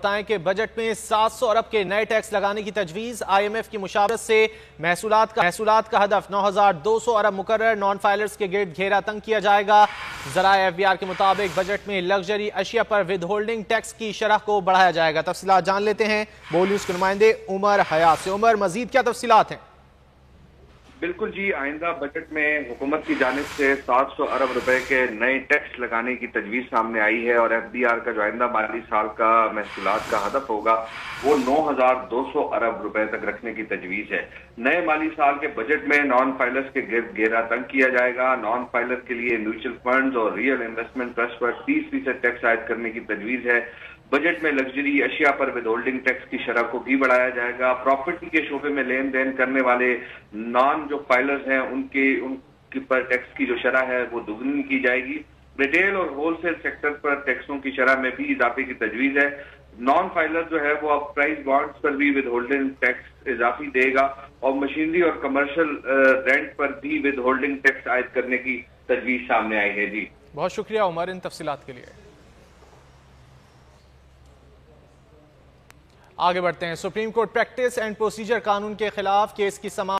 بتائیں کہ بجٹ میں 700 ارب کے نئے ٹیکس لگانے کی تجویز، آئی ایم ایف کی مشاورت سے محصولات کا ہدف 9200 ارب مقرر، نان فائلرز کے گرد گھیرا تنگ کیا جائے گا۔ ذرائع ایف بی آر کے مطابق بجٹ میں لگژری اشیاء پر ود ہولڈنگ ٹیکس کی شرح کو بڑھایا جائے گا۔ تفصیلات جان لیتے ہیں بول نیوز کے نمائندے عمر حیات سے۔ عمر، مزید کیا تفصیلات ہیں؟ بالکل جی، آئندہ بجٹ میں حکومت کی جانب سے 700 ارب روپے کے نئے ٹیکس لگانے کی تجویز سامنے آئی ہے، اور ایف بی آر کا جو آئندہ مالی سال کا محصولات کا ہدف ہوگا وہ 9200 ارب روپے تک رکھنے کی تجویز ہے۔ نئے مالی سال کے بجٹ میں نان فائلرز کے گرد گھیرا تنگ کیا جائے گا۔ نان فائلر کے لیے میوچل فنڈز اور ریئل انویسٹمنٹ ٹرسٹ پر 30% ٹیکس عائد کرنے کی تجویز ہے۔ بجٹ میں لگژری اشیاء پر ود ہولڈنگ ٹیکس کی شرح کو بھی بڑھایا جائے گا۔ پراپرٹی کے شعبے میں لین دین کرنے والے نان جو فائلرز ہیں ان کی پر ٹیکس کی جو شرح ہے وہ دوگنی کی جائے گی۔ ریٹیل اور ہول سیل سیکٹر پر ٹیکسوں کی شرح میں بھی اضافے کی تجویز ہے۔ نان فائلر جو ہے وہ اب پرائز بانڈز پر بھی ود ہولڈنگ ٹیکس اضافی دے گا، اور مشینری اور کمرشل رینٹ پر بھی ود ہولڈنگ ٹیکس عائد کرنے کی تجویز سامنے آئی ہے۔ جی بہت شکریہ عمر ان تفصیلات کے لیے۔ آگے بڑھتے ہیں۔ Supreme court practice and procedure قانون کے خلاف کیس کی سماعت